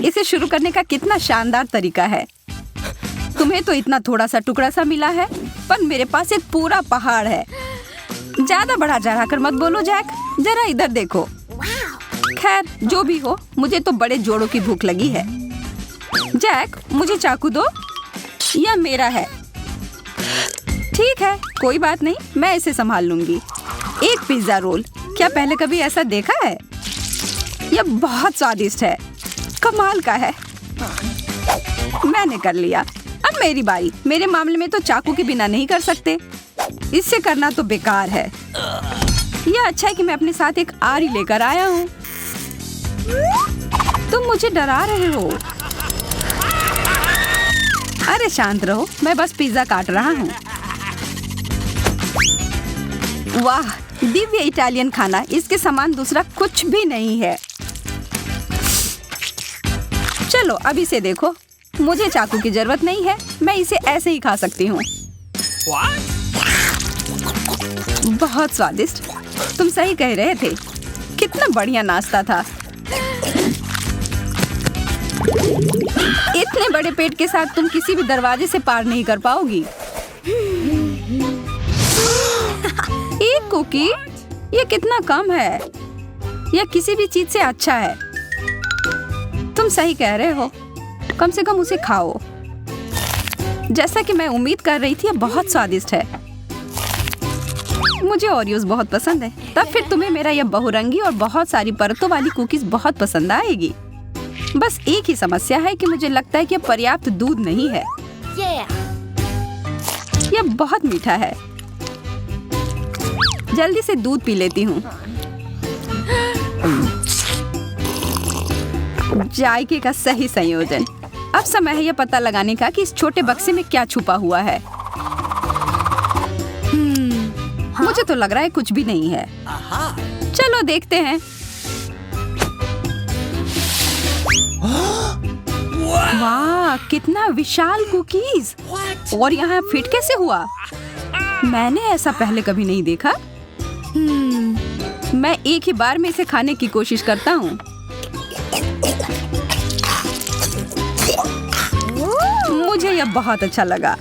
इसे शुरू करने का कितना शानदार तरीका है। तुम्हें तो इतना थोड़ा सा टुकड़ा सा मिला है, पर मेरे पास एक पूरा पहाड़ है। ज्यादा बढ़ा चढ़ाकर मत बोलो जैक, जरा इधर देखो। खैर जो भी हो, मुझे तो बड़े जोड़ों की भूख लगी है। जैक, मुझे चाकू दो, यह मेरा है। ठीक है, कोई बात नहीं, मैं इसे संभाल लूंगी। एक पिज्जा रोल, क्या पहले कभी ऐसा देखा है? यह बहुत स्वादिष्ट है, कमाल का है। मैंने कर लिया, अब मेरी बारी। मेरे मामले में तो चाकू के बिना नहीं कर सकते, इससे करना तो बेकार है। यह अच्छा है कि मैं अपने साथ एक आरी लेकर आया हूँ। तुम मुझे डरा रहे हो। अरे शांत रहो, मैं बस पिज्जा काट रहा हूँ। वाह, दिव्य इटालियन खाना, इसके समान दूसरा कुछ भी नहीं है। चलो अब इसे देखो, मुझे चाकू की जरूरत नहीं है, मैं इसे ऐसे ही खा सकती हूँ। बहुत स्वादिष्ट, तुम सही कह रहे थे, कितना बढ़िया नाश्ता था। इतने बड़े पेट के साथ तुम किसी भी दरवाजे से पार नहीं कर पाओगी। एक कुकी, ये कितना कम है। यह किसी भी चीज से अच्छा है। तुम सही कह रहे हो, कम से कम उसे खाओ। जैसा कि मैं उम्मीद कर रही थी, यह बहुत स्वादिष्ट है। मुझे ओरियोज बहुत पसंद है, तब फिर तुम्हें मेरा यह बहुरंगी और बहुत सारी परतों वाली कुकीज बहुत पसंद आएगी। बस एक ही समस्या है कि मुझे लगता है कि यह पर्याप्त दूध नहीं है। यह बहुत मीठा है, जल्दी से दूध पी लेती हूँ। जायके का सही संयोजन। अब समय है यह पता लगाने का कि इस छोटे बक्से में क्या छुपा हुआ है। मुझे तो लग रहा है कुछ भी नहीं है। चलो देखते हैं। वाह, कितना विशाल कुकीज! और यहाँ फिट कैसे हुआ? मैंने ऐसा पहले कभी नहीं देखा। मैं एक ही बार में इसे खाने की कोशिश करता हूँ। मुझे यह बहुत अच्छा लगा।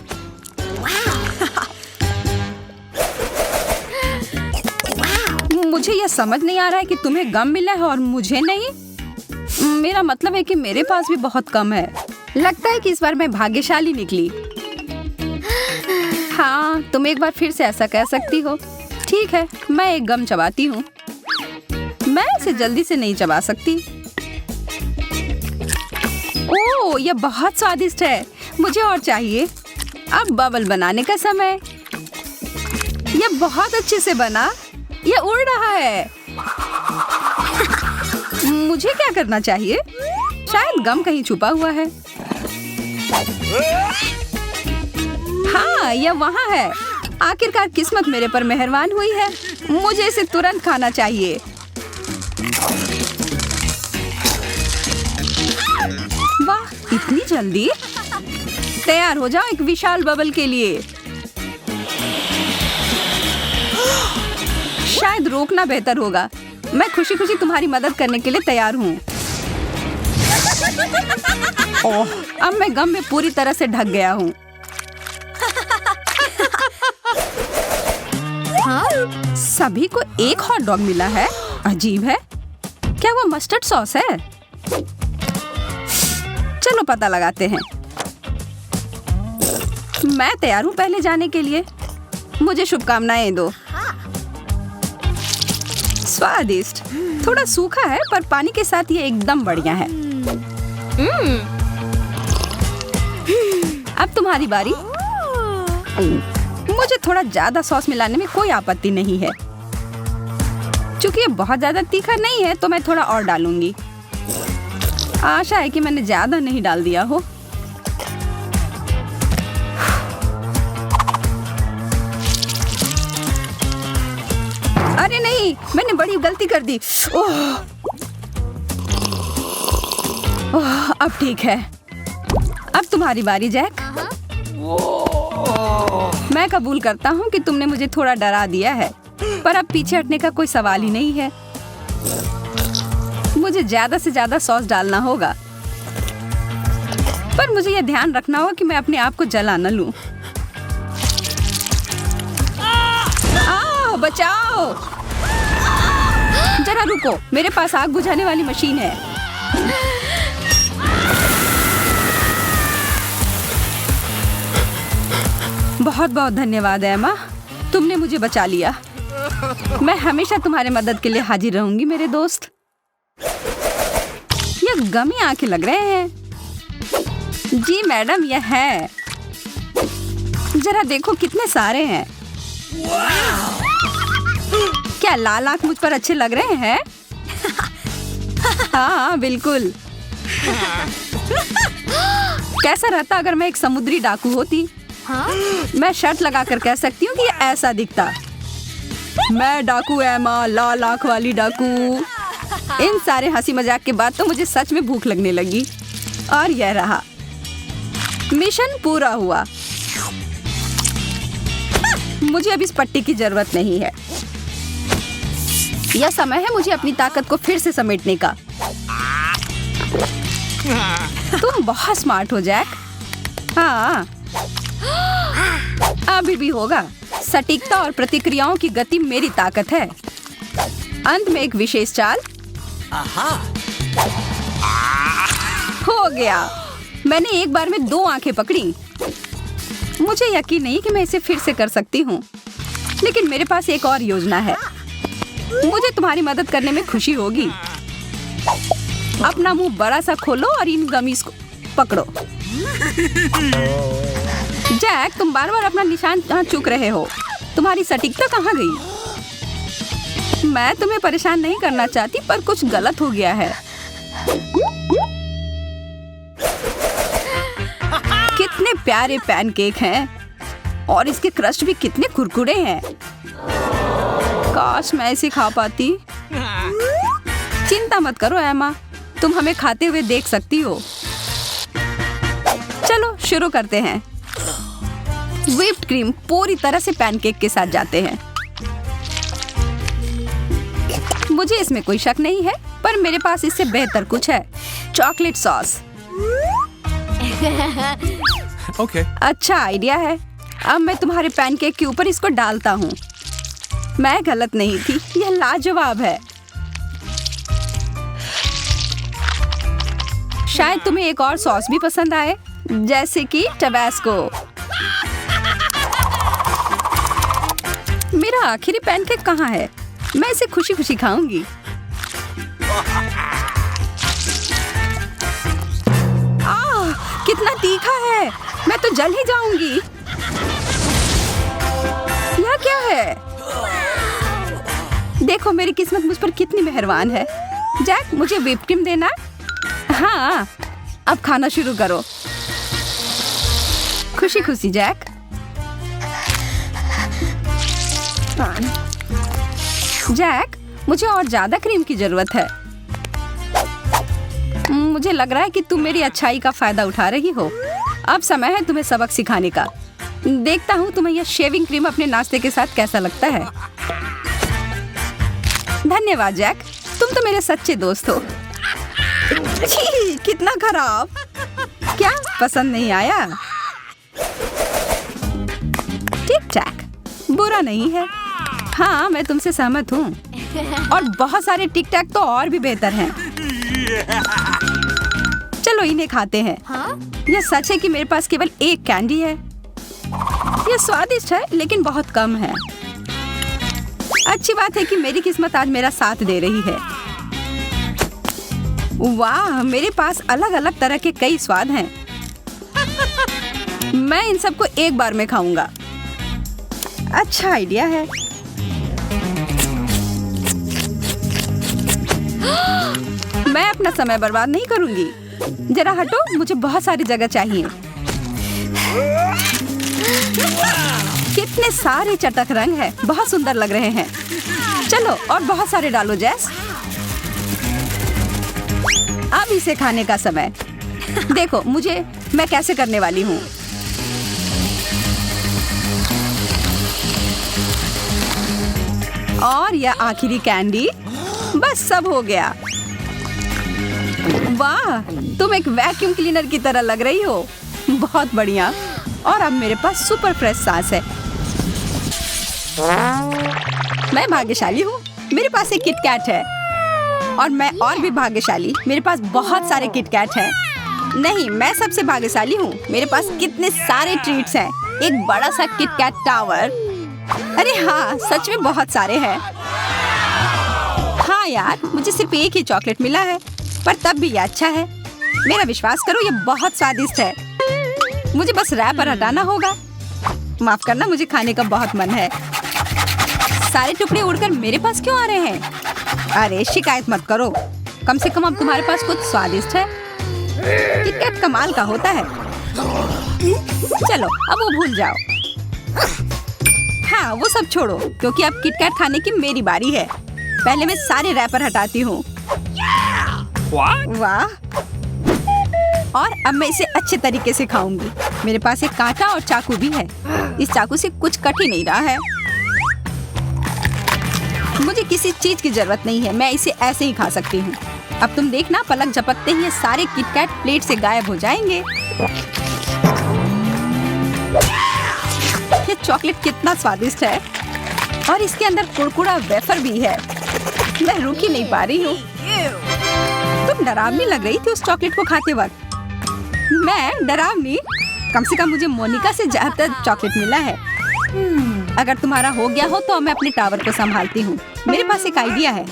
मुझे यह समझ नहीं आ रहा है कि तुम्हें गम मिला है और मुझे नहीं। मेरा मतलब है कि मेरे पास भी बहुत कम है। लगता है कि इस बार मैं भाग्यशाली निकली। हाँ, तुम एक बार फिर से ऐसा कह सकती हो। ठीक है, मैं एक गम चबाती हूँ। मैं इसे जल्दी से नहीं चबा सकती। ओह, यह बहुत स्वादिष्ट है, मुझे और चाहिए। अब बबल बनाने का समय। यह बहुत अच्छे से बना, यह उड़ रहा है। मुझे क्या करना चाहिए? शायद गम कहीं छुपा हुआ है। हाँ, यह वहाँ है। आखिरकार किस्मत मेरे पर मेहरबान हुई है। मुझे इसे तुरंत खाना चाहिए। वाह, इतनी जल्दी! तैयार हो जाओ एक विशाल बबल के लिए। शायद रोकना बेहतर होगा। मैं खुशी खुशी तुम्हारी मदद करने के लिए तैयार हूँ। ओह, अब मैं गम में पूरी तरह से ढक गया हूँ। हाँ? सभी को एक हॉट डॉग मिला है। अजीब है, क्या वो मस्टर्ड सॉस है? चलो पता लगाते हैं। मैं तैयार हूँ पहले जाने के लिए। मुझे शुभकामनाएं दो। स्वादिष्ट, थोड़ा सूखा है पर पानी के साथ ये एकदम बढ़िया है। अब तुम्हारी बारी। मुझे थोड़ा ज्यादा सॉस मिलाने में कोई आपत्ति नहीं है। चूंकि ये बहुत ज्यादा तीखा नहीं है तो मैं थोड़ा और डालूंगी। आशा है कि मैंने ज्यादा नहीं डाल दिया हो। अरे नहीं, मैंने बड़ी गलती कर दी। ओह, अब ठीक है। अब तुम्हारी बारी जैक। मैं कबूल करता हूँ कि तुमने मुझे थोड़ा डरा दिया है, पर अब पीछे हटने का कोई सवाल ही नहीं है। मुझे ज्यादा से ज्यादा सॉस डालना होगा। पर मुझे यह ध्यान रखना होगा कि मैं अपने आप को जला न लूं। आओ, बचाओ! जरा रुको, मेरे पास आग बुझाने वाली मशीन है। बहुत बहुत धन्यवाद एमा, तुमने मुझे बचा लिया। मैं हमेशा तुम्हारे मदद के लिए हाजिर रहूंगी मेरे दोस्त। यह गमी आंखें लग रहे हैं। जी मैडम, यह है। जरा देखो कितने सारे हैं। क्या लाल आंख मुझ पर अच्छे लग रहे हैं? हाँ बिल्कुल। कैसा रहता अगर मैं एक समुद्री डाकू होती? मैं शर्त लगाकर कह सकती हूँ कि ये ऐसा दिखता। मैं डाकू एमा, लाल आंख वाली डाकू। इन सारे हंसी मजाक के बाद तो मुझे सच में भूख लगने लगी। और यह रहा, मिशन पूरा हुआ। मुझे अब इस पट्टी की जरूरत नहीं है। यह समय है मुझे अपनी ताकत को फिर से समेटने का। तुम बहुत स्मार्ट हो जैक। हाँ, अभी भी होगा। सटीकता और प्रतिक्रियाओं की गति मेरी ताकत है। अंत में एक विशेष चाल। हो गया। मैंने एक बार में 2 आंखें पकड़ी। मुझे यकीन नहीं कि मैं इसे फिर से कर सकती हूँ, लेकिन मेरे पास एक और योजना है। मुझे तुम्हारी मदद करने में खुशी होगी। अपना मुंह बड़ा सा खोलो और इन गमीज को पकड़ो। जैक, तुम बार बार अपना निशान चूक रहे हो। तुम्हारी सटीकता कहाँ गई? मैं तुम्हें परेशान नहीं करना चाहती, पर कुछ गलत हो गया है। कितने प्यारे पैनकेक हैं और इसके क्रस्ट भी कितने कुरकुरे हैं। काश मैं इसे खा पाती। चिंता मत करो एमा, तुम हमें खाते हुए देख सकती हो। चलो शुरू करते हैं। व्हिप्ड क्रीम पूरी तरह से पैनकेक के साथ जाते हैं। मुझे इसमें कोई शक नहीं है, पर मेरे पास इससे बेहतर कुछ है। Chocolate sauce. Okay. अच्छा आइडिया है। अब मैं तुम्हारे पैनकेक के ऊपर इसको डालता हूँ। मैं गलत नहीं थी, यह लाजवाब है। शायद तुम्हें एक और सॉस भी पसंद आए, जैसे कि टबैस्को। मेरा आखिरी पैनकेक कहाँ है? मैं इसे खुशी खुशी खाऊंगी। कितना तीखा है, मैं तो जल ही जाऊंगी। यह क्या है? देखो मेरी किस्मत मुझ पर कितनी मेहरबान है। जैक, मुझे व्हिप क्रीम देना। हाँ, अब खाना शुरू करो। खुशी खुशी जैक। जैक, मुझे और ज्यादा क्रीम की जरूरत है। मुझे लग रहा है कि तुम मेरी अच्छाई का फायदा उठा रही हो। अब समय है तुम्हें सबक सिखाने का। देखता हूँ तुम्हें यह शेविंग क्रीम अपने नाश्ते के साथ कैसा लगता है। धन्यवाद जैक, तुम तो मेरे सच्चे दोस्त हो। छी, कितना खराब। क्या पसंद नहीं आया? ठीक ठाक, बुरा नहीं है। हाँ, मैं तुमसे सहमत हूँ। और बहुत सारे टिक टैक तो और भी बेहतर हैं। चलो इन्हें खाते हैं। यह सच है कि मेरे पास केवल एक कैंडी है। यह स्वादिष्ट है, लेकिन बहुत कम है। अच्छी बात है कि मेरी किस्मत आज मेरा साथ दे रही है। वाह, मेरे पास अलग अलग तरह के कई स्वाद हैं। मैं इन सबको एक बार में खाऊंगा। अच्छा आइडिया है। मैं अपना समय बर्बाद नहीं करूंगी। जरा हटो, मुझे बहुत सारी जगह चाहिए। कितने सारे चटक रंग हैं, बहुत सुंदर लग रहे हैं। चलो और बहुत सारे डालो जैस। अब इसे खाने का समय। देखो मैं कैसे करने वाली हूँ। और यह आखिरी कैंडी। बस सब हो गया। वाह, तुम एक वैक्यूम क्लीनर की तरह लग रही हो। बहुत बढ़िया। और अब मेरे पास सुपर फ्रेश सांस है। मैं भाग्यशाली हूँ, मेरे पास एक किटकैट है। और मैं और भी भाग्यशाली, मेरे पास बहुत सारे किटकैट हैं। नहीं, मैं सबसे भाग्यशाली हूँ, मेरे पास कितने सारे ट्रीट्स हैं। एक बड़ा सा किटकैट टावर। अरे हाँ, सच में बहुत सारे हैं। हाँ यार, मुझे सिर्फ एक ही चॉकलेट मिला है, पर तब भी ये अच्छा है। मेरा विश्वास करो, ये बहुत स्वादिष्ट है। मुझे बस रैपर हटाना होगा। माफ करना, मुझे खाने का बहुत मन है। सारे टुकड़े उड़कर मेरे पास क्यों आ रहे हैं? अरे शिकायत मत करो, कम से कम अब तुम्हारे पास कुछ स्वादिष्ट है। किटकैट कमाल का होता है। चलो अब वो भूल जाओ। हाँ, वो सब छोड़ो, क्योंकि अब किटकैट खाने की मेरी बारी है। पहले मैं सारे रैपर हटाती हूँ। वाह, और अब मैं इसे अच्छे तरीके से खाऊंगी। मेरे पास एक कांटा और चाकू भी है। इस चाकू से कुछ कट ही नहीं रहा है। मुझे किसी चीज की जरूरत नहीं है, मैं इसे ऐसे ही खा सकती हूँ। अब तुम देखना, पलक झपकते ही ये सारे किटकैट प्लेट से गायब हो जाएंगे। ये चॉकलेट कितना स्वादिष्ट है, और इसके अंदर कुरकुरा वेफर भी है। मैं रुक ही नहीं पा रही हूँ। तुम डरावनी लग रही थी उस चॉकलेट को खाते वक्त। मैं डरावनी? कम से कम मुझे मोनिका से ज्यादा चॉकलेट मिला है। अगर तुम्हारा हो गया हो तो मैं अपने टावर को संभालती हूँ। मेरे पास एक आइडिया है।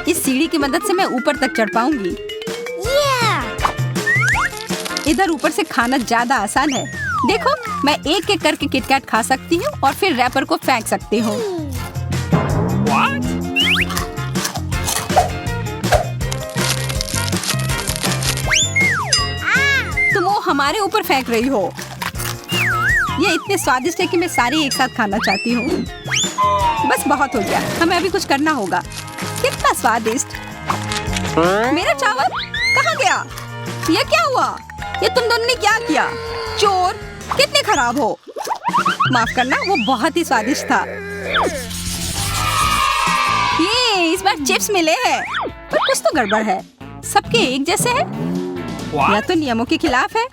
इस सीढ़ी की मदद से मैं ऊपर तक चढ़ पाऊंगी। इधर ऊपर से खाना ज्यादा आसान है। देखो, मैं एक एक करके किटकैट खा सकती हूँ और फिर रैपर को फेंक सकती हूँ। तुम वो हमारे ऊपर फेंक रही हो। ये इतने स्वादिष्ट है कि मैं सारी एक साथ खाना चाहती हूँ। बस बहुत हो गया, हमें अभी कुछ करना होगा। कितना स्वादिष्ट। मेरा चावल कहाँ गया? ये क्या हुआ? ये तुम दोनों ने क्या किया? चोर, कितने खराब हो। माफ करना, वो बहुत ही स्वादिष्ट था। ये इस बार चिप्स मिले हैं, पर कुछ तो गड़बड़ है। सबके एक जैसे हैं, या तो नियमों के खिलाफ है।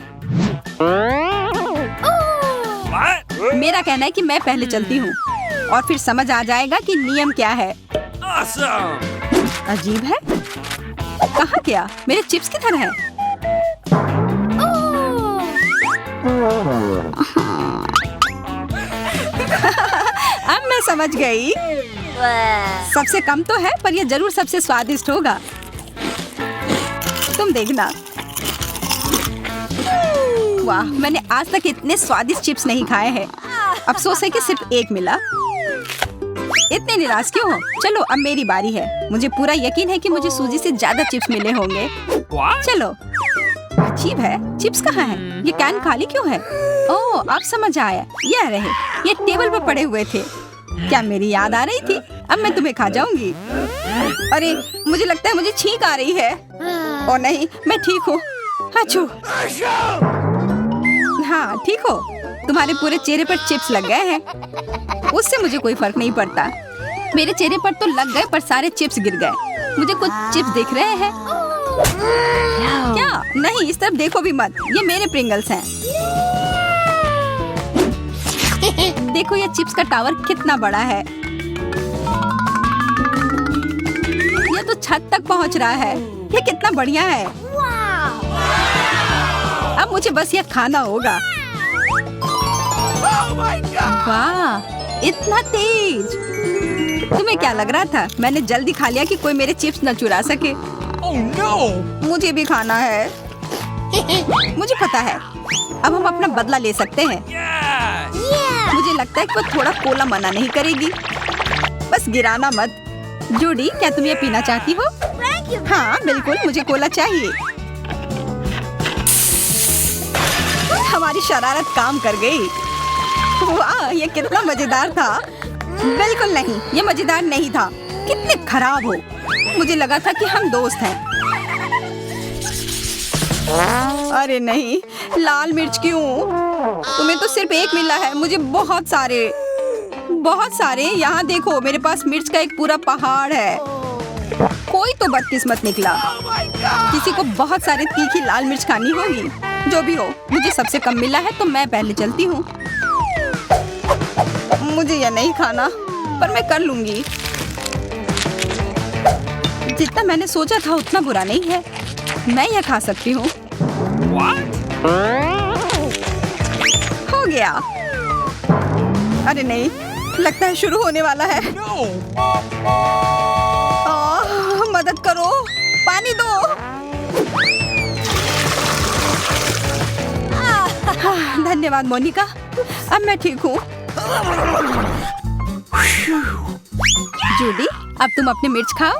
मेरा कहना है कि मैं पहले चलती हूँ और फिर समझ आ जाएगा कि नियम क्या है। अजीब है, कहाँ गया? मेरे चिप्स किधर हैं? अब मैं समझ गई। सबसे कम तो है, पर यह जरूर सबसे स्वादिष्ट होगा। तुम देखना। वाह, मैंने आज तक इतने स्वादिष्ट चिप्स नहीं खाए हैं। अफसोस है कि सिर्फ एक मिला। इतने निराश क्यों हो? चलो अब मेरी बारी है। मुझे पूरा यकीन है कि मुझे सूजी से ज्यादा चिप्स मिले होंगे। चलो। अजीब है, चिप्स कहाँ हैं? ये कैन खाली क्यों है? ओह, अब समझ आया, ये रहे। ये टेबल पर पड़े हुए थे। क्या मेरी याद आ रही थी? अब मैं तुम्हें खा जाऊंगी। अरे, मुझे लगता है मुझे छींक आ रही है। ओ नहीं, मैं ठीक हूँ। अच्छू। हाँ, ठीक हो? तुम्हारे पूरे चेहरे पर चिप्स लग गए हैं। उससे मुझे कोई फर्क नहीं पड़ता। मेरे चेहरे पर तो लग गए, पर सारे चिप्स गिर गए। मुझे कुछ चिप्स दिख रहे हैं। क्या? नहीं, इस तरफ देखो भी मत। ये मेरे प्रिंगल्स हैं। देखो, ये चिप्स का टावर कितना बड़ा है। ये तो छत तक पहुंच रहा है। ये कितना बढ़िया है। अब मुझे बस ये खाना होगा। वाह, इतना तेज। तुम्हें क्या लग रहा था? मैंने जल्दी खा लिया कि कोई मेरे चिप्स न चुरा सके। मुझे भी खाना है। मुझे पता है, अब हम अपना बदला ले सकते हैं। मुझे लगता है कि वो थोड़ा कोला मना नहीं करेगी। बस गिराना मत। जूडी, क्या तुम ये पीना चाहती हो? हाँ बिल्कुल, मुझे कोला चाहिए। हमारी शरारत काम कर गई। वाह, ये कितना मजेदार था। बिल्कुल नहीं, ये मजेदार नहीं था। कितने खराब हो। मुझे लगा था कि हम दोस्त हैं। अरे नहीं, लाल मिर्च क्यों? तुम्हें तो सिर्फ एक मिला है, मुझे बहुत सारे। यहाँ देखो, मेरे पास मिर्च का एक पूरा पहाड़ है। कोई तो बदकिस्मत निकला। किसी को बहुत सारी तीखी लाल मिर्च खानी होगी। जो भी हो, मुझे सबसे कम मिला है तो मैं पहले चलती हूँ। मुझे यह नहीं खाना, पर मैं कर लूंगी। जितना मैंने सोचा था उतना बुरा नहीं है। मैं यह खा सकती हूँ। हो गया। अरे नहीं, लगता है शुरू होने वाला है। मदद करो, पानी दो। धन्यवाद मोनिका, अब मैं ठीक हूँ। जूडी, अब तुम अपनी मिर्च खाओ।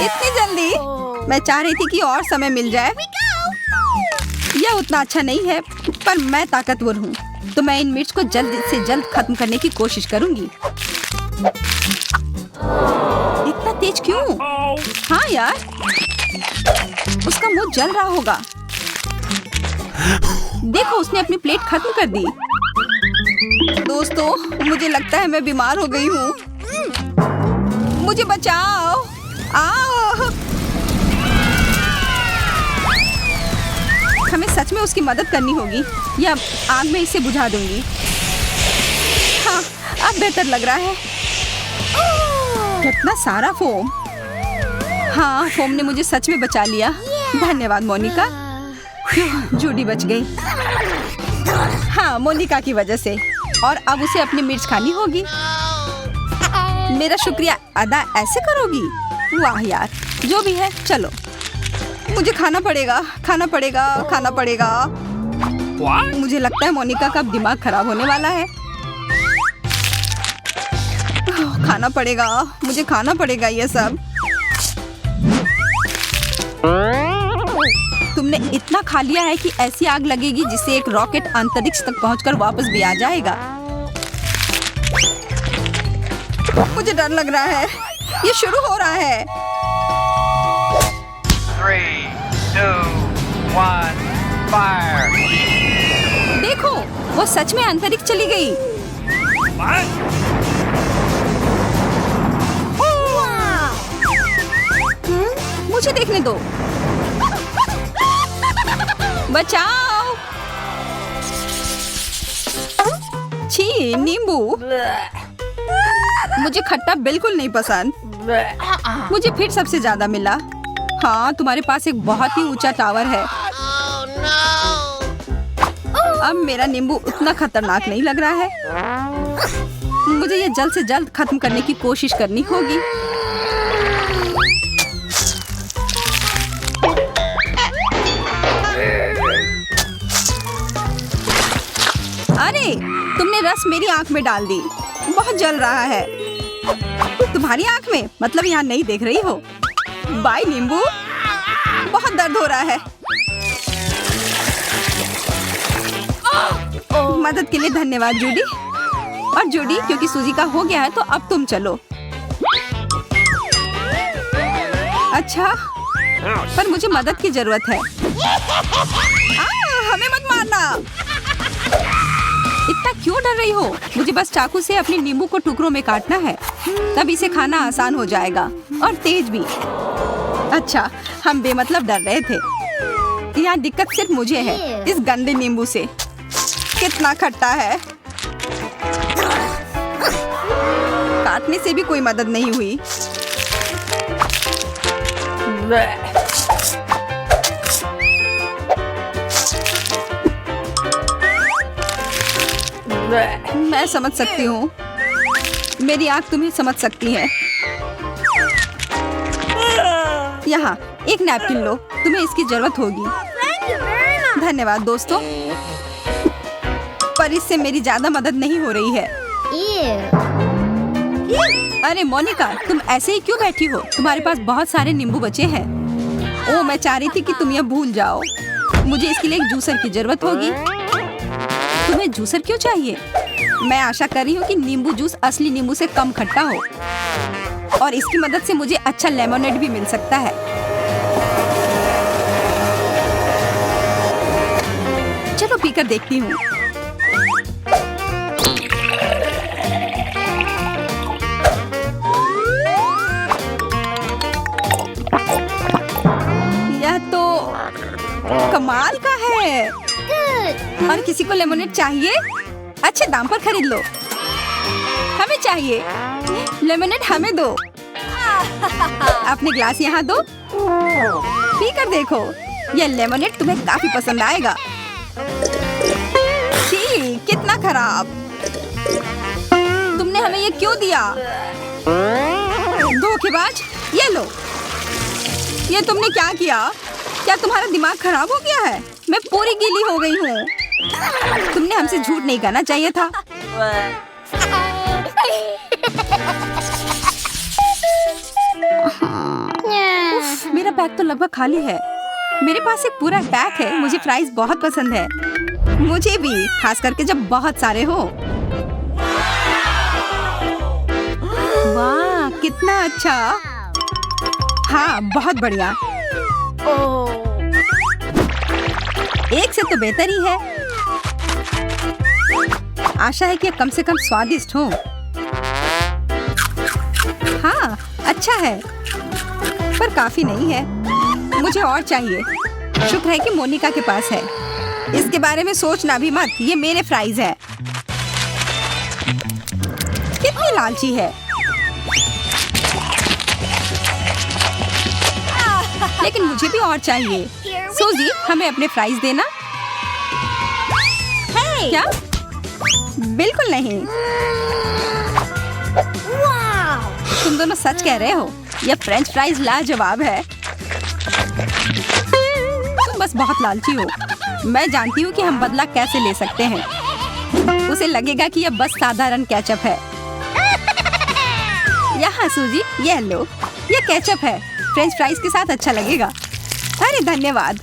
इतनी जल्दी? मैं चाह रही थी कि और समय मिल जाए। यह उतना अच्छा नहीं है, पर मैं ताकतवर हूँ, तो मैं इन मिर्च को जल्द से जल्द खत्म करने की कोशिश करूंगी। इतना तेज क्यों? हाँ यार, उसका मुंह जल रहा होगा। देखो, उसने अपनी प्लेट खत्म कर दी। दोस्तों, मुझे लगता है मैं बीमार हो गई हूँ। मुझे बचाओ। हमें सच में उसकी मदद करनी होगी, या आग में इसे बुझा दूंगी। हाँ, अब बेहतर लग रहा है। कितना सारा फोम। हाँ, फोम ने मुझे सच में बचा लिया। धन्यवाद मोनिका। जूडी बच गई। हाँ, मोनिका की वजह से। और अब उसे अपनी मिर्च खानी होगी। मेरा शुक्रिया अदा ऐसे करोगी? वाह यार, जो भी है, चलो। मुझे खाना पड़ेगा, खाना पड़ेगा, खाना पड़ेगा। मुझे लगता है मोनिका का दिमाग खराब होने वाला है। खाना पड़ेगा, मुझे खाना पड़ेगा ये सब। तुमने इतना खा लिया है कि ऐसी आग लगेगी जिससे एक रॉकेट अंतरिक्ष तक पहुंचकर वापस भी आ जाएगा। मुझे डर लग रहा है। ये शुरू हो रहा है। 3, 2, 1, fire! देखो, वो सच में अंतरिक्ष चली गई। मुझे देखने दो। बचाओ। छी, नींबू। मुझे खट्टा बिल्कुल नहीं पसंद। मुझे फिर सबसे ज्यादा मिला। हाँ, तुम्हारे पास एक बहुत ही ऊंचा टावर है। अब मेरा नींबू उतना खतरनाक नहीं लग रहा है। मुझे ये जल्द से जल्द खत्म करने की कोशिश करनी होगी। अरे, तुमने रस मेरी आंख में डाल दी। बहुत जल रहा है। तुम्हारी आंख में? मतलब यहाँ नहीं देख रही हो? बाय नींबू, बहुत दर्द हो रहा है। मदद के लिए धन्यवाद जूडी। और जूडी, क्योंकि सूजी का हो गया है तो अब तुम चलो। अच्छा, पर मुझे मदद की जरूरत है। हमें मत मारना। इतना क्यों डर रही हो? मुझे बस चाकू से अपने नींबू को टुकड़ों में काटना है, तब इसे खाना आसान हो जाएगा और तेज भी। अच्छा, हम बेमतलब डर रहे थे। यहाँ दिक्कत सिर्फ मुझे है, इस गंदे नींबू से। कितना खट्टा है। काटने से भी कोई मदद नहीं हुई। मैं समझ सकती हूँ। मेरी आँख तुम्हें समझ सकती है। यहाँ एक नैपकिन लो, तुम्हें इसकी जरूरत होगी। धन्यवाद दोस्तों, पर इससे मेरी ज्यादा मदद नहीं हो रही है। अरे मोनिका, तुम ऐसे ही क्यों बैठी हो? तुम्हारे पास बहुत सारे नींबू बचे हैं। ओह, मैं चाह रही थी कि तुम यह भूल जाओ। मुझे इसके लिए एक जूसर की जरूरत होगी। तुम्हें जूसर क्यों चाहिए? मैं आशा कर रही हूँ कि नींबू जूस असली नींबू से कम खट्टा हो, और इसकी मदद से मुझे अच्छा लेमोनेड भी मिल सकता है। चलो पीकर देखती हूँ। कमाल का है। और किसी को लेमोनेड चाहिए? अच्छे दाम पर खरीद लो। हमें चाहिए लेमोनेड, हमें दो। अपने ग्लास यहाँ दो, पी कर देखो। ये लेमोनेड तुम्हें काफी पसंद आएगा। छी, कितना खराब। तुमने हमें ये क्यों दिया? धोखेबाज। ये लो। ये तुमने क्या किया? क्या तुम्हारा दिमाग खराब हो गया है? मैं पूरी गीली हो गई हूँ। तुमने हमसे झूठ नहीं कहना चाहिए था। उफ, मेरा बैग तो लगभग खाली है। मेरे पास एक पूरा पैक है। मुझे फ्राइज बहुत पसंद है। मुझे भी, खास करके जब बहुत सारे हो। वाह, कितना अच्छा। हाँ, बहुत बढ़िया। एक से तो बेहतर ही है। आशा है कि कम से कम स्वादिष्ट हो। हाँ, अच्छा है, पर काफी नहीं है। मुझे और चाहिए। शुक्र है कि मोनिका के पास है। इसके बारे में सोचना भी मत। ये मेरे फ्राइज है। कितनी लालची है। लेकिन मुझे भी और चाहिए। सूजी, हमें अपने फ्राइज देना। क्या? बिल्कुल नहीं। तुम दोनों सच कह रहे हो। यह फ्रेंच फ्राइज लाजवाब है। तुम बस बहुत लालची हो। मैं जानती हूँ कि हम बदला कैसे ले सकते हैं। उसे लगेगा कि यह बस साधारण केचप है। यहाँ सूजी, यह लो। यह केचप है। फ्रेंच फ्राइज के साथ अच्छा लगेगा। अरे धन्यवाद।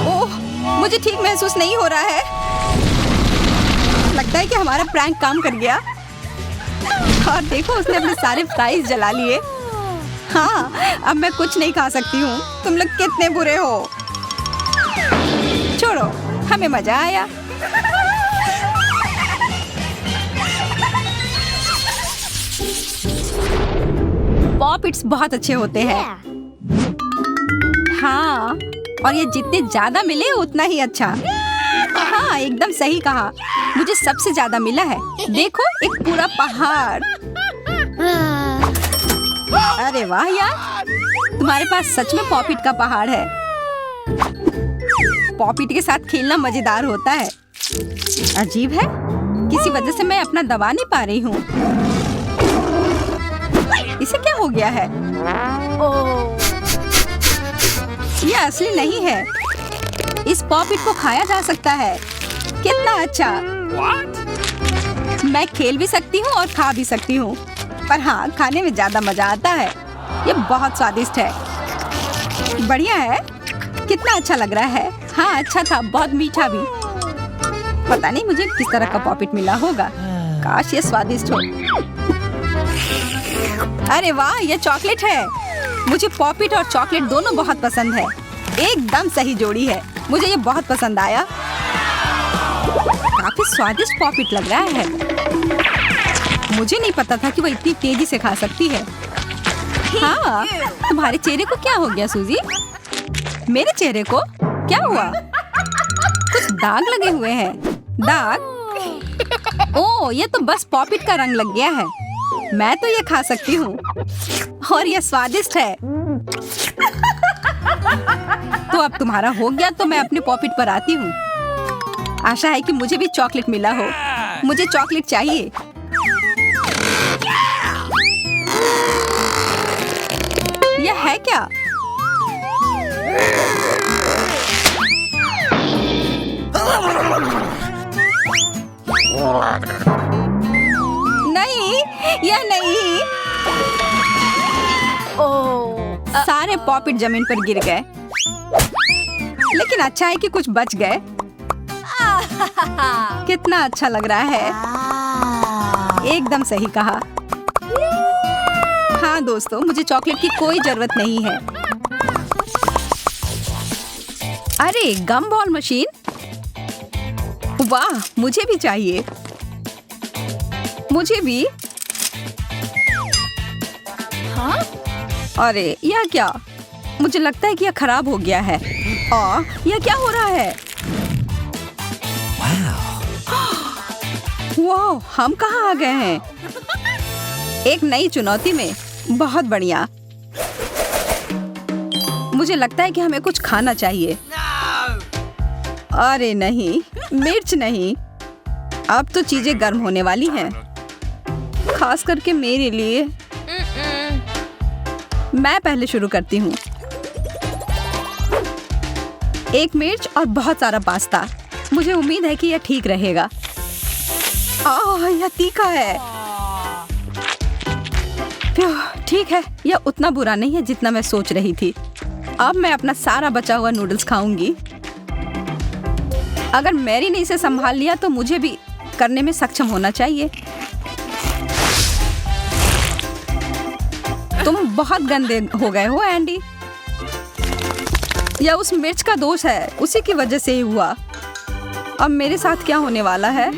ओह, मुझे ठीक महसूस नहीं हो रहा है। लगता है कि हमारा प्रैंक काम कर गया। और देखो, उसने अपने सारे फ्राइज जला लिए। हाँ, अब मैं कुछ नहीं खा सकती हूँ। तुम लोग कितने बुरे हो। छोड़ो, हमें मजा आया। पॉपिट्स बहुत अच्छे होते हैं। हाँ, और ये जितने ज्यादा मिले उतना ही अच्छा। हाँ, एकदम सही कहा। मुझे सबसे ज्यादा मिला है। देखो, एक पूरा पहाड़। अरे वाह यार, तुम्हारे पास सच में पॉपिट का पहाड़ है। पॉपिट के साथ खेलना मजेदार होता है। अजीब है, किसी वजह से मैं अपना दबा नहीं पा रही हूँ। इसे क्या हो गया है? यह असली नहीं है। इस पॉपिट को खाया जा सकता है। कितना अच्छा। मैं खेल भी सकती हूँ और खा भी सकती हूँ। पर हाँ, खाने में ज्यादा मजा आता है। ये बहुत स्वादिष्ट है। बढ़िया है। कितना अच्छा लग रहा है। हाँ, अच्छा था, बहुत मीठा भी। पता नहीं मुझे किस तरह का पॉपिट मिला होगा। काश ये स्वादिष्ट हो। अरे वाह, ये चॉकलेट है। मुझे पॉपिट और चॉकलेट दोनों बहुत पसंद है। एकदम सही जोड़ी है। मुझे ये बहुत पसंद आया। काफी स्वादिष्ट पॉपिट लग रहा है। मुझे नहीं पता था कि वो इतनी तेजी से खा सकती है। हाँ, तुम्हारे चेहरे को क्या हो गया सूजी? मेरे चेहरे को क्या हुआ? कुछ दाग लगे हुए हैं। दाग? ओह, ये तो बस पॉपिट का रंग लग गया है। मैं तो ये खा सकती हूँ और ये स्वादिष्ट है। तो अब तुम्हारा हो गया, तो मैं अपने पॉपिट पर आती हूँ। आशा है कि मुझे भी चॉकलेट मिला हो। मुझे चॉकलेट चाहिए। यह है क्या? नहीं, यह नहीं। सारे पॉपिट जमीन पर गिर गए। लेकिन अच्छा है कि कुछ बच गए। कितना अच्छा लग रहा है। एकदम सही कहा। हाँ दोस्तों, मुझे चॉकलेट की कोई जरूरत नहीं है। अरे, गम बॉल मशीन। वाह, मुझे भी चाहिए। मुझे भी। हाँ? अरे यह क्या? मुझे लगता है कि यह खराब हो गया है। यह क्या हो रहा है? वाह, हम कहाँ आ गए हैं? एक नई चुनौती में। बहुत बढ़िया। मुझे लगता है कि हमें कुछ खाना चाहिए। अरे नहीं, मिर्च नहीं। अब तो चीजें गर्म होने वाली हैं, खास करके मेरे लिए। मैं पहले शुरू करती हूँ। एक मिर्च और बहुत सारा पास्ता। मुझे उम्मीद है कि यह ठीक रहेगा। यह तीखा है। ठीक है, यह उतना बुरा नहीं है जितना मैं सोच रही थी। अब मैं अपना सारा बचा हुआ नूडल्स खाऊंगी। अगर मैरी ने इसे संभाल लिया तो मुझे भी करने में सक्षम होना चाहिए। तुम बहुत गंदे हो गए हो एंडी। यह उस मिर्च का दोष है, उसी की वजह से ही हुआ। अब मेरे साथ क्या होने वाला है?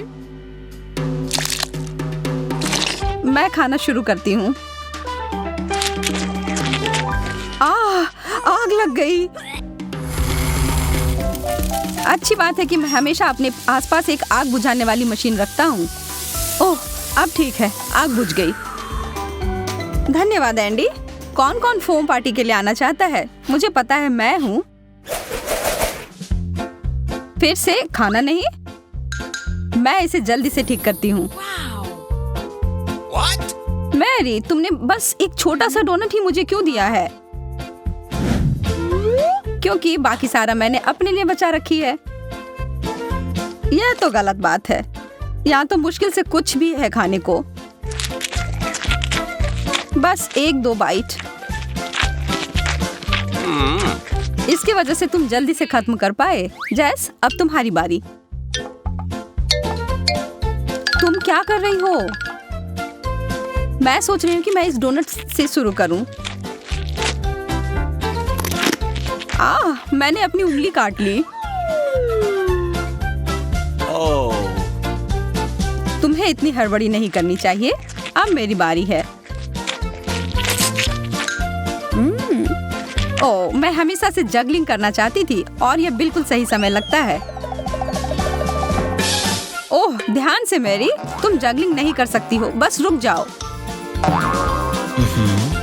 मैं खाना शुरू करती हूँ। आग लग गई। अच्छी बात है कि मैं हमेशा अपने आसपास एक आग बुझाने वाली मशीन रखता हूँ। ओह, अब ठीक है, आग बुझ गई। धन्यवाद एंडी। कौन कौन फोम पार्टी के लिए आना चाहता है? मुझे पता है, मैं हूँ। फिर से खाना नहीं? मैं इसे जल्दी से ठीक करती हूँ। मैरी, तुमने बस एक छोटा सा डोनट ही मुझे क्यों दिया है? क्योंकि बाकी सारा मैंने अपने लिए बचा रखी है। यह तो गलत बात है। यहाँ तो मुश्किल से कुछ भी है खाने को। बस 1-2 बाइट। इसकी वजह से तुम जल्दी से खत्म कर पाए। जैस, अब तुम्हारी बारी। तुम क्या कर रही हो? मैं सोच रही हूँ कि मैं इस डोनट से शुरू करूं। मैंने अपनी उंगली काट ली। तुम्हें इतनी हड़बड़ी नहीं करनी चाहिए। अब मेरी बारी है। मैं हमेशा से जगलिंग करना चाहती थी और यह बिल्कुल सही समय लगता है। ओह, ध्यान से मैरी, तुम जगलिंग नहीं कर सकती हो। बस रुक जाओ।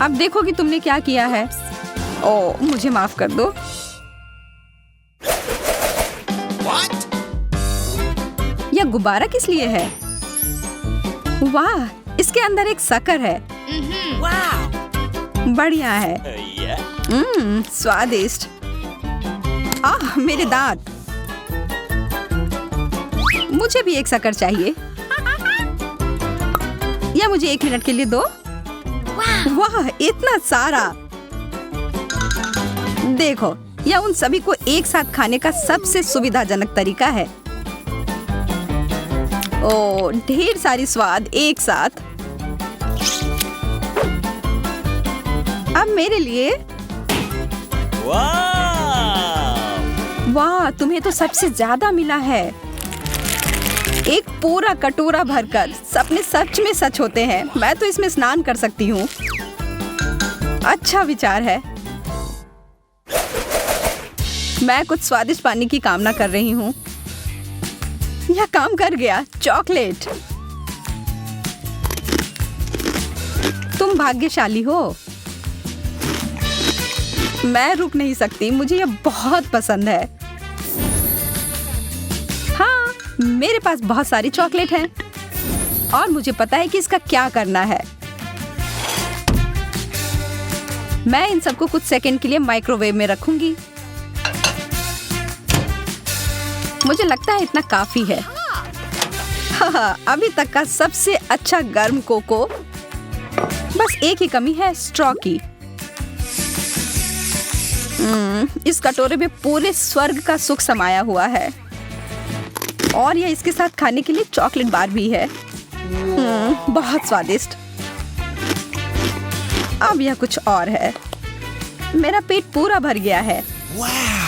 अब देखो कि तुमने क्या किया है। मुझे माफ कर दो। यह गुब्बारा किस लिए है? वाह, इसके अंदर एक शक्कर है। बढ़िया है। स्वादिष्ट। मेरे दांत। मुझे भी एक शक्कर चाहिए। या मुझे 1 मिनट के लिए दो। वाह, इतना सारा। देखो, यह उन सभी को एक साथ खाने का सबसे सुविधाजनक तरीका है। ढेर सारी स्वाद एक साथ। अब मेरे लिए। वाह, तुम्हें तो सबसे ज्यादा मिला है। एक पूरा कटोरा भरकर। सपने सच में सच होते हैं। मैं तो इसमें स्नान कर सकती हूँ। अच्छा विचार है। मैं कुछ स्वादिष्ट पानी की कामना कर रही हूँ। यह काम कर गया। चॉकलेट। तुम भाग्यशाली हो। मैं रुक नहीं सकती। मुझे यह बहुत पसंद है। हाँ, मेरे पास बहुत सारी चॉकलेट हैं और मुझे पता है कि इसका क्या करना है। मैं इन सबको कुछ सेकंड के लिए माइक्रोवेव में रखूंगी। मुझे लगता है इतना काफी है। अभी तक का सबसे अच्छा गर्म कोको। बस एक ही कमी है, स्ट्रॉ की। इस कटोरे में पूरे स्वर्ग का सुख समाया हुआ है और यह इसके साथ खाने के लिए चॉकलेट बार भी है। बहुत स्वादिष्ट। अब यह कुछ और है। मेरा पेट पूरा भर गया है।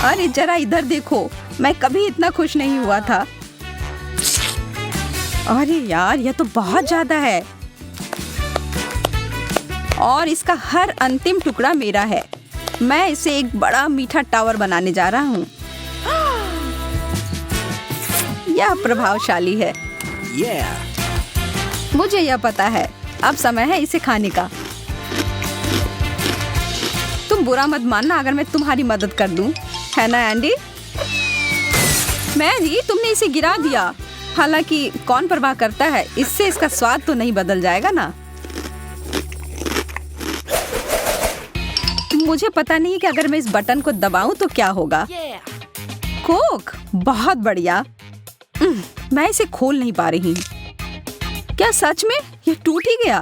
अरे जरा इधर देखो, मैं कभी इतना खुश नहीं हुआ था। अरे यार, यह तो बहुत ज्यादा है और इसका हर अंतिम टुकड़ा मेरा है। मैं इसे एक बड़ा मीठा टावर बनाने जा रहा हूँ। यह प्रभावशाली है। मुझे यह पता है। अब समय है इसे खाने का। तुम बुरा मत मानना अगर मैं तुम्हारी मदद कर दूं, है ना एंडी? मैरी, तुमने इसे गिरा दिया। हालांकि कौन परवाह करता है, इससे इसका स्वाद तो नहीं बदल जाएगा ना। मुझे पता नहीं कि अगर मैं इस बटन को दबाऊं तो क्या होगा। कोक, बहुत बढ़िया। मैं इसे खोल नहीं पा रही। क्या सच में ये टूट ही गया?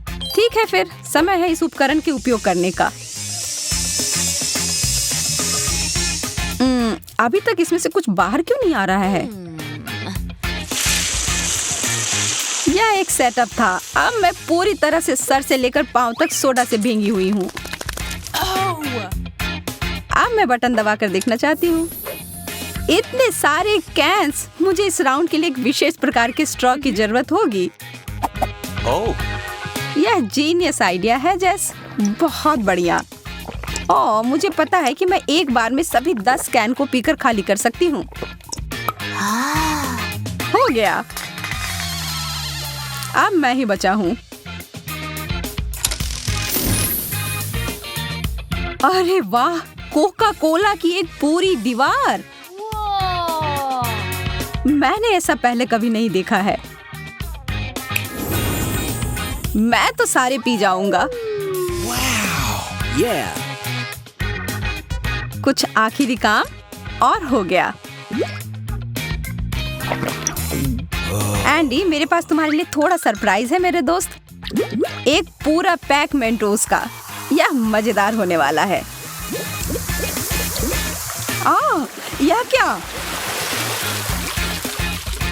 ठीक है, फिर समय है इस उपकरण के उपयोग करने का। अभी तक इसमें से कुछ बाहर क्यों नहीं आ रहा है? यह एक सेटअप था। अब मैं पूरी तरह से सर से लेकर पांव तक सोडा से भींगी हुई हूँ। अब मैं बटन दबाकर देखना चाहती हूँ। इतने सारे कैंस। मुझे इस राउंड के लिए एक विशेष प्रकार के स्ट्रॉ की जरूरत होगी। यह जीनियस आइडिया है जेस, बहुत बढ़िया। ओह, मुझे पता है कि मैं एक बार में सभी 10 कैन को पीकर खाली कर सकती हूँ। हो गया। अब मैं ही बचा हूँ। अरे वाह, कोका कोला की एक पूरी दीवार। मैंने ऐसा पहले कभी नहीं देखा है। मैं तो सारे पी जाऊंगा। कुछ आखिरी काम और हो गया। एंडी, मेरे पास तुम्हारे लिए थोड़ा सरप्राइज है मेरे दोस्त। एक पूरा पैक मेंटोस का। यह मजेदार होने वाला है। यह क्या?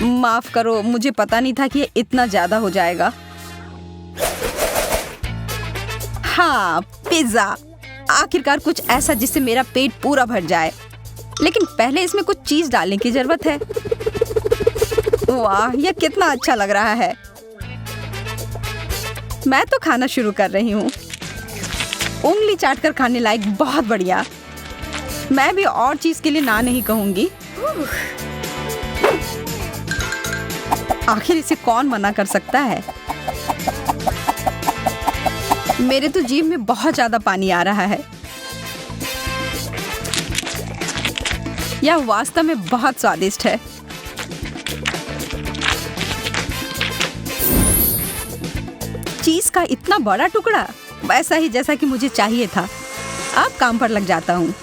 माफ करो, मुझे पता नहीं था कि ये इतना ज्यादा हो जाएगा। हाँ, पिज्जा। आखिरकार कुछ ऐसा जिससे मेरा पेट पूरा भर जाए। लेकिन पहले इसमें कुछ चीज डालने की जरूरत है। वाह, यह कितना अच्छा लग रहा है। मैं तो खाना शुरू कर रही हूँ। उंगली चाटकर खाने लायक, बहुत बढ़िया। मैं भी और चीज के लिए ना नहीं कहूंगी। आखिर इसे कौन मना कर सकता है? मेरे तो जीभ में बहुत ज्यादा पानी आ रहा है। यह वास्तव में बहुत स्वादिष्ट है। चीज का इतना बड़ा टुकड़ा, वैसा ही जैसा कि मुझे चाहिए था। अब काम पर लग जाता हूँ।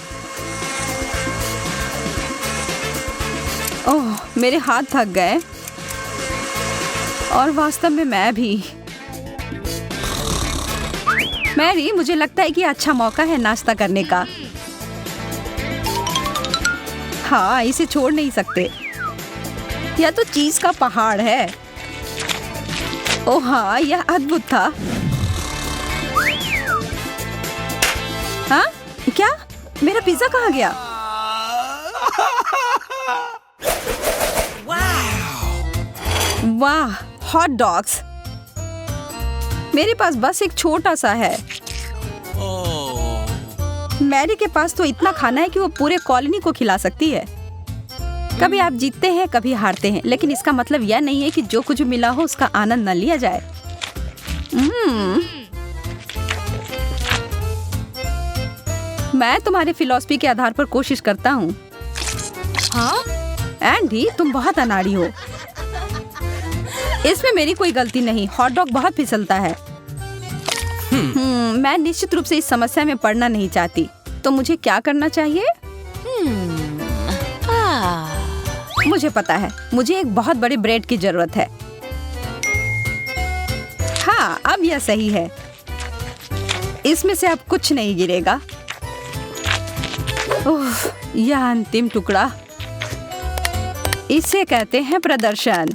ओह, मेरे हाथ थक गए और वास्तव में मैं भी। मैरी, मुझे लगता है कि अच्छा मौका है नाश्ता करने का। हाँ, इसे छोड़ नहीं सकते। यह तो चीज का पहाड़ है। ओह हाँ, यह अद्भुत था। हाँ? क्या? मेरा पिज्जा कहाँ गया? वाह, हॉट डॉग्स। मेरे पास बस एक छोटा सा है। मैरी के पास तो इतना खाना है कि वो पूरे कॉलोनी को खिला सकती है। कभी आप जीतते हैं, कभी हारते हैं, लेकिन इसका मतलब यह नहीं है कि जो कुछ मिला हो उसका आनंद न लिया जाए। मैं तुम्हारी फिलॉसफी के आधार पर कोशिश करता हूँ। हाँ? एंडी, तुम बहुत अनाड़ी हो। इसमें मेरी कोई गलती नहीं। हॉट डॉग बहुत फिसलता है। मैं निश्चित रूप से इस समस्या में पड़ना नहीं चाहती। तो मुझे क्या करना चाहिए? मुझे पता है, मुझे एक बहुत बड़े ब्रेड की जरूरत है। हाँ, अब यह सही है। इसमें से अब कुछ नहीं गिरेगा। ओह, यह अंतिम टुकड़ा। इसे कहते हैं प्रदर्शन।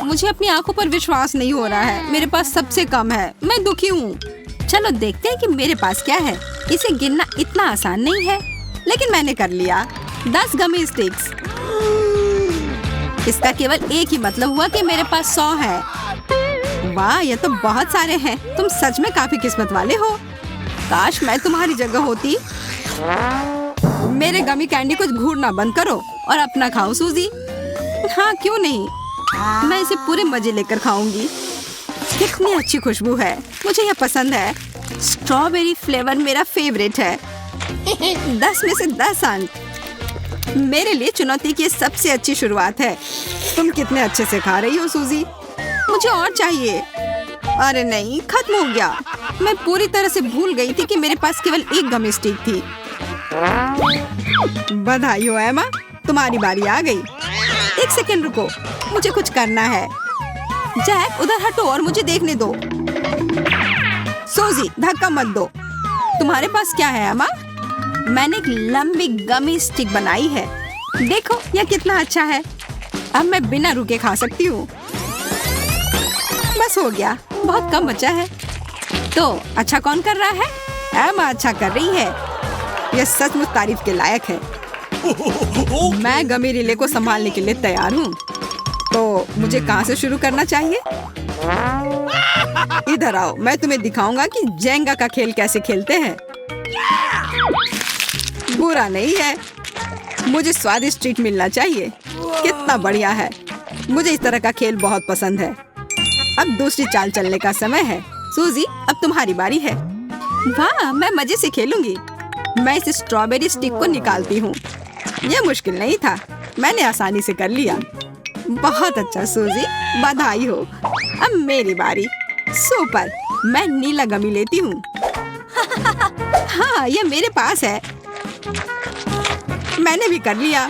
मुझे अपनी आंखों पर विश्वास नहीं हो रहा है। मेरे पास सबसे कम है। मैं दुखी हूँ। चलो देखते हैं कि मेरे पास क्या है। इसे गिनना इतना आसान नहीं है, लेकिन मैंने कर लिया। 10 गमी स्टिक्स। इसका केवल एक ही मतलब हुआ कि मेरे पास 100 है। वाह, ये तो बहुत सारे हैं। तुम सच में काफी किस्मत वाले हो। काश मैं तुम्हारी जगह होती। मेरे गमी कैंडी को घूरना बंद करो और अपना खाओ सूजी। हाँ, क्यों नहीं, मैं इसे पूरे मजे लेकर खाऊंगी। कितनी अच्छी खुशबू है, मुझे यह पसंद है। स्ट्रॉबेरी फ्लेवर मेरा फेवरेट है। 10 में से 10 अंक। मेरे लिए चुनौती की सबसे अच्छी शुरुआत है। तुम कितने अच्छे से खा रही हो सूजी। मुझे और चाहिए। अरे नहीं, खत्म हो गया। मैं पूरी तरह से भूल गई थी कि मेरे पास केवल एक गमी स्टिक थी। बधाई हो एमा, तुम्हारी बारी आ गई। 1 सेकंड रुको, मुझे कुछ करना है। जैक, उधर हटो और मुझे देखने दो। सूजी, धक्का मत दो। तुम्हारे पास क्या है एमा? मैंने एक लंबी गमी स्टिक बनाई है। देखो यह कितना अच्छा है। अब मैं बिना रुके खा सकती हूँ। बस हो गया, बहुत कम बचा है। तो अच्छा कौन कर रहा है? एमा अच्छा कर रही है। यह सचमुच तारीफ के लायक है। मैं गमी रिले को संभालने के लिए तैयार हूँ। तो मुझे कहाँ से शुरू करना चाहिए? इधर आओ, मैं तुम्हें दिखाऊंगा कि जेंगा का खेल कैसे खेलते हैं। बुरा नहीं है, मुझे स्वादिष्ट ट्रीट मिलना चाहिए। कितना बढ़िया है, मुझे इस तरह का खेल बहुत पसंद है। अब दूसरी चाल चलने का समय है। सूजी, अब तुम्हारी बारी है। वाह, मैं मजे से खेलूंगी। मैं इस स्ट्रॉबेरी स्टिक को निकालती हूँ। यह मुश्किल नहीं था, मैंने आसानी से कर लिया। बहुत अच्छा सूजी, बधाई हो। अब मेरी बारी। सुपर, मैं नीला गमी लेती हूँ। हाँ, यह मेरे पास है। मैंने भी कर लिया।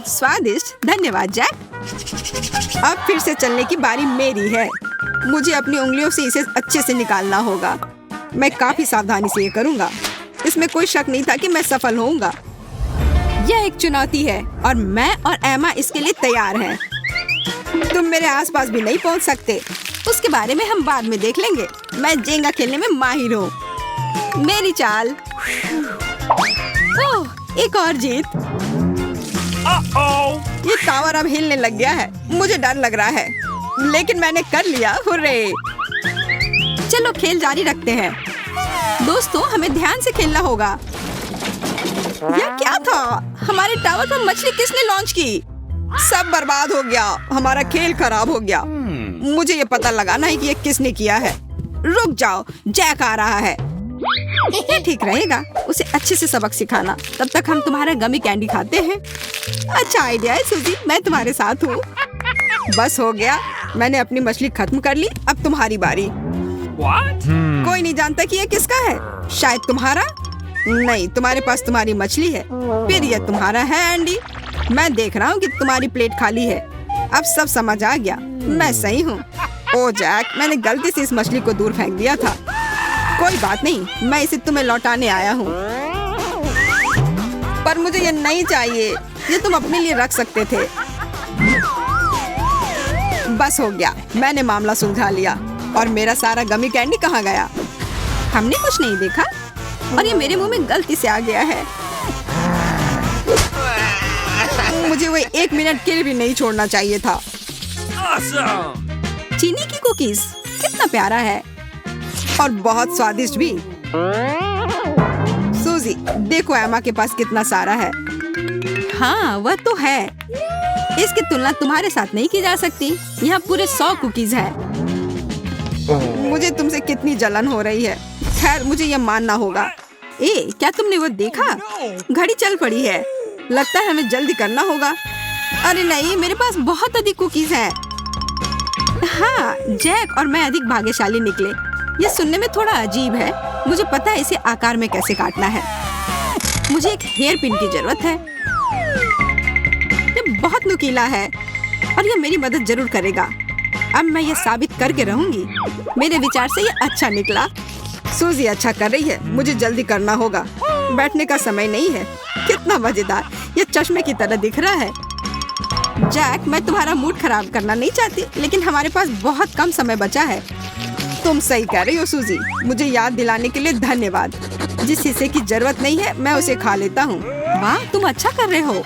स्वादिष्ट, धन्यवाद जैक। अब फिर से चलने की बारी मेरी है। मुझे अपनी उंगलियों से इसे अच्छे से निकालना होगा। मैं काफी सावधानी से ये करूँगा। इसमें कोई शक नहीं था कि मैं सफल होऊंगा। यह एक चुनौती है और मैं और एमा इसके लिए तैयार हैं। तुम मेरे आसपास भी नहीं पहुंच सकते। उसके बारे में हम बाद में देख लेंगे। मैं जेंगा खेलने में माहिर हूँ। मेरी चाल। ओह, एक और जीत। ये टावर अब हिलने लग गया है। मुझे डर लग रहा है, लेकिन मैंने कर लिया। हुर्रे! चलो खेल जारी रखते हैं। दोस्तों, हमें ध्यान से खेलना होगा। यह क्या था? हमारे टावर पर मछली किसने लॉन्च की? सब बर्बाद हो गया। हमारा खेल खराब हो गया। मुझे ये पता लगाना है कि ये किसने किया है। रुक जाओ, जैक आ रहा है। ये ठीक रहेगा, उसे अच्छे से सबक सिखाना। तब तक हम तुम्हारा गमी कैंडी खाते हैं। अच्छा आइडिया है सूजी, मैं तुम्हारे साथ हूँ। बस हो गया, मैंने अपनी मछली खत्म कर ली। अब तुम्हारी बारी। कोई नहीं जानता कि ये किसका है। शायद तुम्हारा। नहीं, तुम्हारे पास तुम्हारी मछली है। फिर ये तुम्हारा है एंडी। मैं देख रहा हूँ कि तुम्हारी प्लेट खाली है। अब सब समझ आ गया, मैं सही हूँ। ओ जैक, मैंने गलती से इस मछली को दूर फेंक दिया था। कोई बात नहीं, मैं इसे तुम्हें लौटाने आया हूँ। पर मुझे ये नहीं चाहिए। ये तुम अपने लिए रख सकते थे। बस हो गया, मैंने मामला सुलझा लिया। और मेरा सारा गमी कैंडी कहाँ गया? हमने कुछ नहीं देखा और ये मेरे मुंह में गलती से आ गया है। मुझे वो 1 मिनट के लिए भी नहीं छोड़ना चाहिए था। चीनी की कुकीज, कितना प्यारा है और बहुत स्वादिष्ट भी। सूजी, देखो एमा के पास कितना सारा है। हाँ, वह तो है। इसकी तुलना तुम्हारे साथ नहीं की जा सकती। यहाँ पूरे 100 कुकीज हैं। मुझे तुमसे कितनी जलन हो रही है। खैर, मुझे यह मानना होगा। क्या तुमने वो देखा? घड़ी चल पड़ी है। लगता है हमें जल्दी करना होगा। अरे नहीं, मेरे पास बहुत अधिक कुकीज हैं। हाँ, जैक और मैं अधिक भाग्यशाली निकले। ये सुनने में थोड़ा अजीब है। मुझे पता है इसे आकार में कैसे काटना है। मुझे एक हेयर पिन की जरूरत है। ये बहुत नुकीला है और ये मेरी मदद जरूर करेगा। अब मैं ये साबित करके रहूंगी। मेरे विचार से ये अच्छा निकला। सूजी अच्छा कर रही है। मुझे जल्दी करना होगा। बैठने का समय नहीं है। कितना मजेदार, ये चश्मे की तरह दिख रहा है। जैक, मैं तुम्हारा मूड खराब करना नहीं चाहती, लेकिन हमारे पास बहुत कम समय बचा है। तुम सही कह रही हो सूजी। मुझे याद दिलाने के लिए धन्यवाद। जिस हिस्से की जरूरत नहीं है, मैं उसे खा लेता हूँ। वाह, तुम अच्छा कर रहे हो।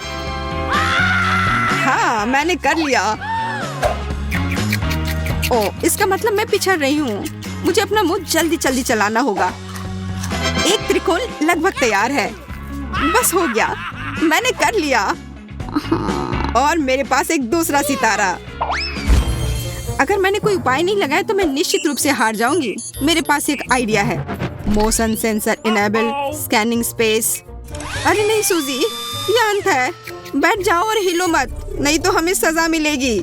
हाँ, मैंने कर लिया। ओ, इसका मतलब मैं पिछड़ रही हूँ। मुझे अपना मुंह जल्दी जल्दी चलाना होगा। एक त्रिकोण लगभग तैयार है। बस हो गया, मैंने कर लिया। और मेरे पास एक दूसरा सितारा। अगर मैंने कोई उपाय नहीं लगाया तो मैं निश्चित रूप से हार जाऊंगी। मेरे पास एक आइडिया है। Motion sensor enable, scanning space. अरे नहीं सूजी, ये अंत है। बैठ जाओ और हिलो मत, नहीं तो हमें सजा मिलेगी।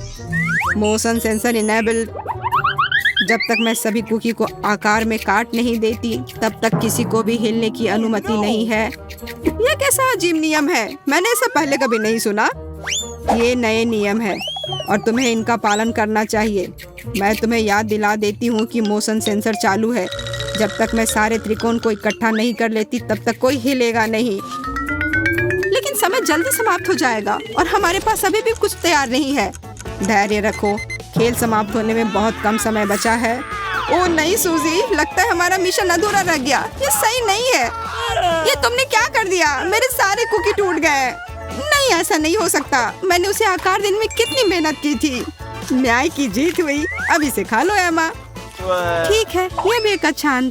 Motion sensor enable. जब तक मैं सभी कुकी को आकार में काट नहीं देती, तब तक किसी को भी हिलने की अनुमति नहीं है। यह कैसा अजीब नियम है? मैंने ऐसा पहले कभी नहीं सुना। ये नए नियम है और तुम्हें इनका पालन करना चाहिए। मैं तुम्हें याद दिला देती हूँ कि मोशन सेंसर चालू है। जब तक मैं सारे त्रिकोण को इकट्ठा नहीं कर लेती, तब तक कोई हिलेगा नहीं। लेकिन समय जल्दी समाप्त हो जाएगा और हमारे पास अभी भी कुछ तैयार नहीं है। धैर्य रखो, खेल समाप्त होने में बहुत कम समय बचा है। ओह नहीं सूजी, लगता है हमारा मिशन अधूरा रह गया। ये सही नहीं है। ये तुमने क्या कर दिया? मेरे सारे कुकी टूट गए। नहीं, ऐसा नहीं हो सकता। मैंने उसे आकार देने में कितनी मेहनत की थी। न्याय की जीत हुई। अब इसे खा लो एमा। ठीक है, ये भी एक अच्छा अंत।